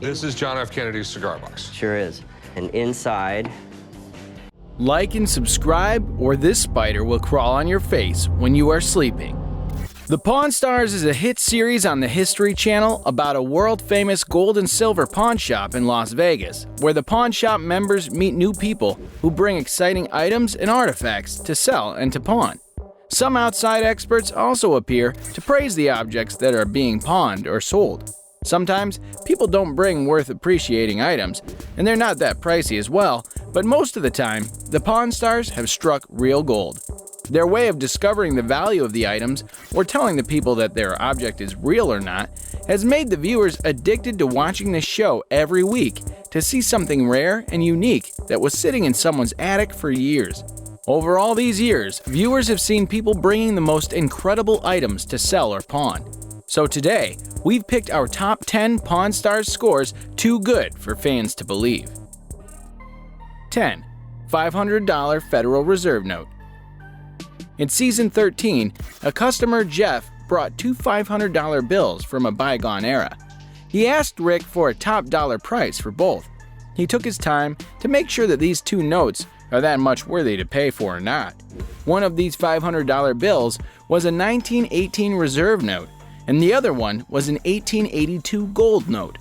This is John F. Kennedy's cigar box. Sure is. And inside, Like and subscribe, or this spider will crawl on your face when you are sleeping. The Pawn Stars is a hit series on the History Channel about a world-famous gold and silver pawn shop in Las Vegas, where the pawn shop members meet new people who bring exciting items and artifacts to sell and to pawn. Some outside experts also appear to praise the objects that are being pawned or sold. Sometimes, people don't bring worth appreciating items, and they're not that pricey as well, but most of the time, the Pawn Stars have struck real gold. Their way of discovering the value of the items, or telling the people that their object is real or not, has made the viewers addicted to watching this show every week to see something rare and unique that was sitting in someone's attic for years. Over all these years, viewers have seen people bringing the most incredible items to sell or pawn. So today, we've picked our top 10 Pawn Stars scores too good for fans to believe. 10. $500 Federal Reserve Note. In Season 13, a customer, Jeff, brought two $500 bills from a bygone era. He asked Rick for a top dollar price for both. He took his time to make sure that these two notes are that much worthy to pay for or not. One of these $500 bills was a 1918 Reserve Note, and the other one was an 1882 Gold Note.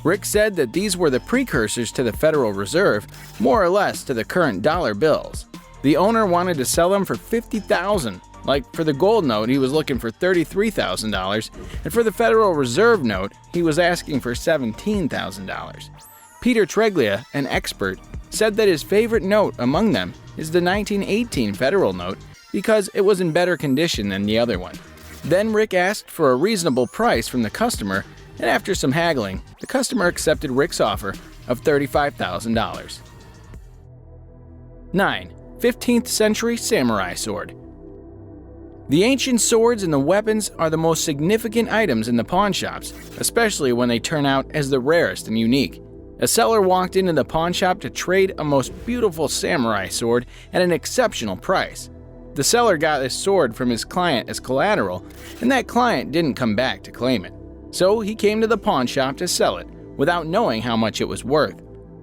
Rick said that these were the precursors to the Federal Reserve, more or less to the current dollar bills. The owner wanted to sell them for $50,000. Like for the gold note, he was looking for $33,000, and for the Federal Reserve note, he was asking for $17,000. Peter Treglia, an expert, said that his favorite note among them is the 1918 Federal note because it was in better condition than the other one. Then Rick asked for a reasonable price from the customer, and after some haggling, the customer accepted Rick's offer of $35,000. 9. 15th Century Samurai Sword. The ancient swords and the weapons are the most significant items in the pawn shops, especially when they turn out as the rarest and unique. A seller walked into the pawn shop to trade a most beautiful samurai sword at an exceptional price. The seller got this sword from his client as collateral, and that client didn't come back to claim it. So he came to the pawn shop to sell it, without knowing how much it was worth.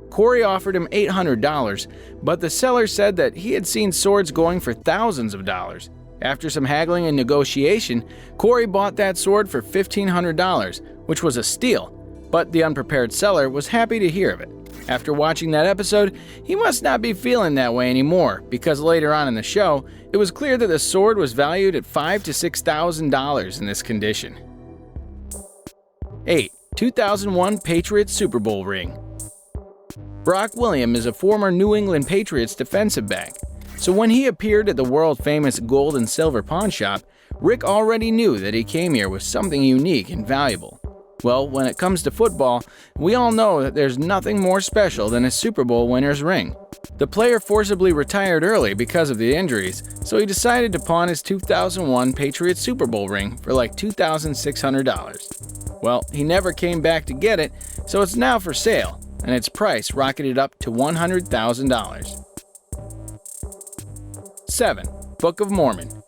Corey offered him $800, but the seller said that he had seen swords going for thousands of dollars. After some haggling and negotiation, Corey bought that sword for $1,500, which was a steal, but the unprepared seller was happy to hear of it. After watching that episode, he must not be feeling that way anymore, because later on in the show, it was clear that the sword was valued at $5,000 to $6,000 in this condition. 8. 2001 Patriots Super Bowl ring. Brock Williams is a former New England Patriots defensive back, so when he appeared at the world-famous gold and silver pawn shop, Rick already knew that he came here with something unique and valuable. Well, when it comes to football, we all know that there's nothing more special than a Super Bowl winner's ring. The player forcibly retired early because of the injuries, so he decided to pawn his 2001 Patriots Super Bowl ring for like $2,600. Well, he never came back to get it, so it's now for sale, and its price rocketed up to $100,000. 7. Book of Mormon.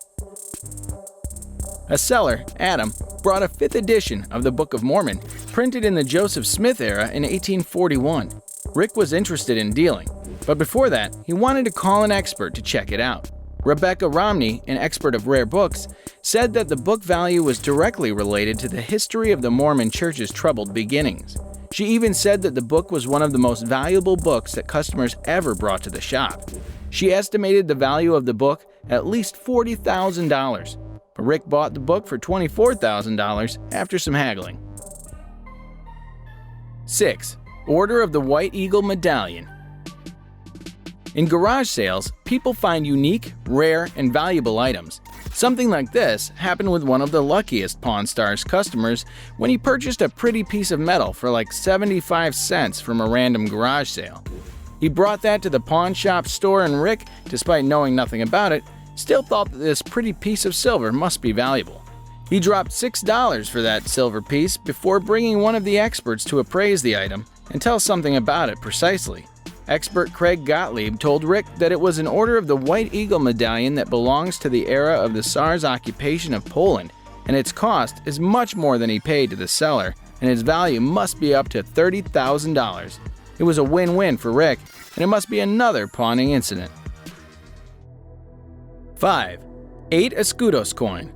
A seller, Adam, brought a 5th edition of the Book of Mormon, printed in the Joseph Smith era in 1841. Rick was interested in dealing, but before that, he wanted to call an expert to check it out. Rebecca Romney, an expert of rare books, said that the book value was directly related to the history of the Mormon Church's troubled beginnings. She even said that the book was one of the most valuable books that customers ever brought to the shop. She estimated the value of the book at least $40,000, but Rick bought the book for $24,000 after some haggling. 6. Order of the White Eagle Medallion. In garage sales, people find unique, rare, and valuable items. Something like this happened with one of the luckiest Pawn Stars customers when he purchased a pretty piece of metal for like 75 cents from a random garage sale. He brought that to the pawn shop store, and Rick, despite knowing nothing about it, still thought that this pretty piece of silver must be valuable. He dropped $6 for that silver piece before bringing one of the experts to appraise the item and tell something about it precisely. Expert Craig Gottlieb told Rick that it was an Order of the White Eagle medallion that belongs to the era of the Tsar's occupation of Poland, and its cost is much more than he paid to the seller and its value must be up to $30,000. It was a win-win for Rick, and it must be another pawning incident. 5. 8 Escudos coin.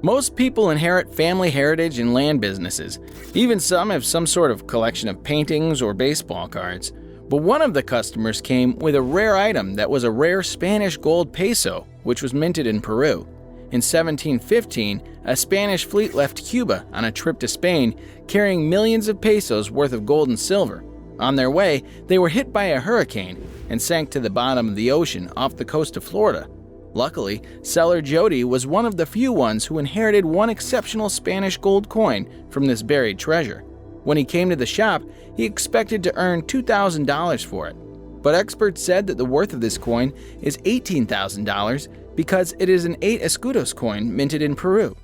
Most people inherit family heritage and land businesses. Even some have some sort of collection of paintings or baseball cards. But one of the customers came with a rare item that was a rare Spanish gold peso, which was minted in Peru. In 1715, a Spanish fleet left Cuba on a trip to Spain, carrying millions of pesos worth of gold and silver. On their way, they were hit by a hurricane and sank to the bottom of the ocean off the coast of Florida. Luckily, seller Jody was one of the few ones who inherited one exceptional Spanish gold coin from this buried treasure. When he came to the shop, he expected to earn $2,000 for it. But experts said that the worth of this coin is $18,000 because it is an 8 Escudos coin minted in Peru.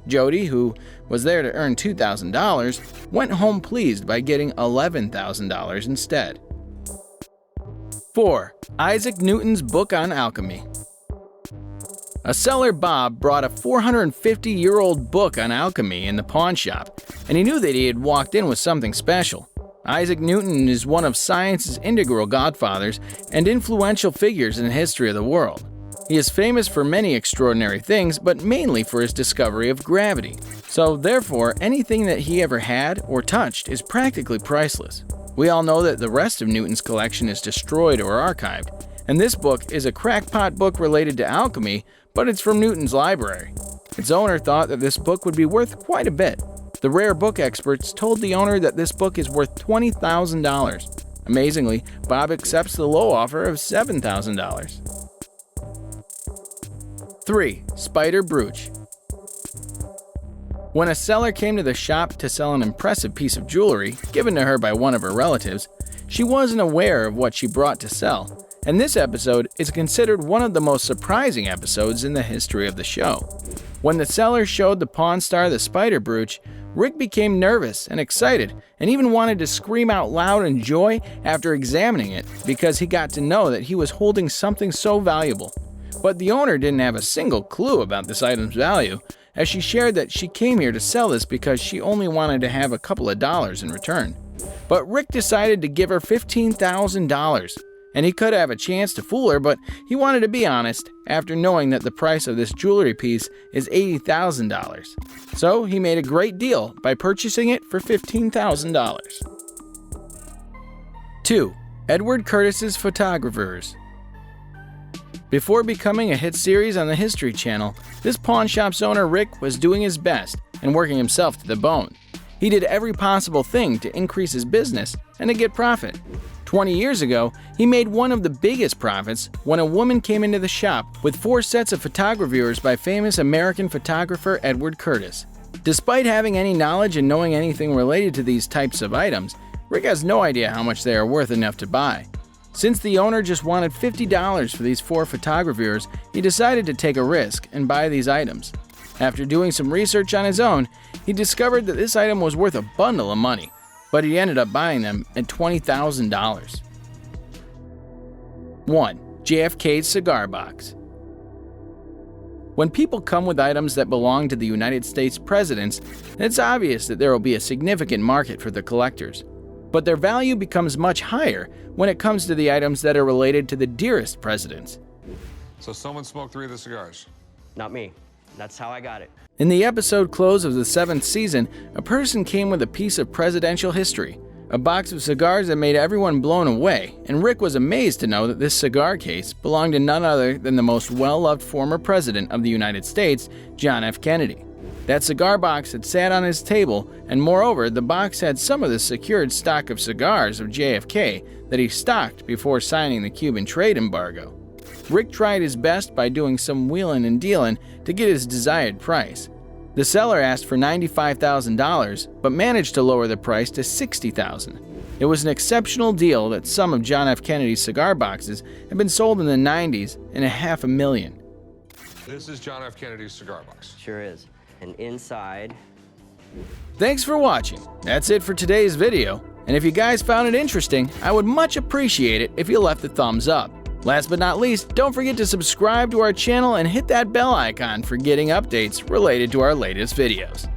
Jody, who was there to earn $2,000, went home pleased by getting $11,000 instead. 4. Isaac Newton's book on alchemy. A seller, Bob, brought a 450-year-old book on alchemy in the pawn shop, and he knew that he had walked in with something special. Isaac Newton is one of science's integral godfathers and influential figures in the history of the world. He is famous for many extraordinary things, but mainly for his discovery of gravity. So therefore, anything that he ever had or touched is practically priceless. We all know that the rest of Newton's collection is destroyed or archived, and this book is a crackpot book related to alchemy, but it's from Newton's library. Its owner thought that this book would be worth quite a bit. The rare book experts told the owner that this book is worth $20,000. Amazingly, Bob accepts the low offer of $7,000. 3. Spider brooch. When a seller came to the shop to sell an impressive piece of jewelry given to her by one of her relatives, she wasn't aware of what she brought to sell. And this episode is considered one of the most surprising episodes in the history of the show. When the seller showed the Pawn Star the spider brooch, Rick became nervous and excited and even wanted to scream out loud in joy after examining it because he got to know that he was holding something so valuable. But the owner didn't have a single clue about this item's value, as she shared that she came here to sell this because she only wanted to have a couple of dollars in return. But Rick decided to give her $15,000. And he could have a chance to fool her, but he wanted to be honest after knowing that the price of this jewelry piece is $80,000. So he made a great deal by purchasing it for $15,000. 2. Edward Curtis's Photographers. Before becoming a hit series on the History Channel, this pawn shop's owner Rick was doing his best and working himself to the bone. He did every possible thing to increase his business and to get profit. 20 years ago, he made one of the biggest profits when a woman came into the shop with 4 sets of photographers by famous American photographer Edward Curtis. Despite having any knowledge and knowing anything related to these types of items, Rick has no idea how much they are worth enough to buy. Since the owner just wanted $50 for these 4 photographers, he decided to take a risk and buy these items. After doing some research on his own, he discovered that this item was worth a bundle of money, but he ended up buying them at $20,000. 1. JFK's cigar box. When people come with items that belong to the United States presidents, it's obvious that there will be a significant market for the collectors. But their value becomes much higher when it comes to the items that are related to the dearest presidents. So someone smoked 3 of the cigars. Not me. That's how I got it. In the episode close of the 7th season, a person came with a piece of presidential history, a box of cigars that made everyone blown away, and Rick was amazed to know that this cigar case belonged to none other than the most well-loved former president of the United States, John F. Kennedy. That cigar box had sat on his table, and moreover, the box had some of the secured stock of cigars of JFK that he stocked before signing the Cuban trade embargo. Rick tried his best by doing some wheeling and dealing to get his desired price. The seller asked for $95,000, but managed to lower the price to $60,000. It was an exceptional deal that some of John F. Kennedy's cigar boxes had been sold in the 90s in $500,000. This is John F. Kennedy's cigar box. Sure is. And inside... Thanks for watching. That's it for today's video. And if you guys found it interesting, I would much appreciate it if you left a thumbs up. Last but not least, don't forget to subscribe to our channel and hit that bell icon for getting updates related to our latest videos.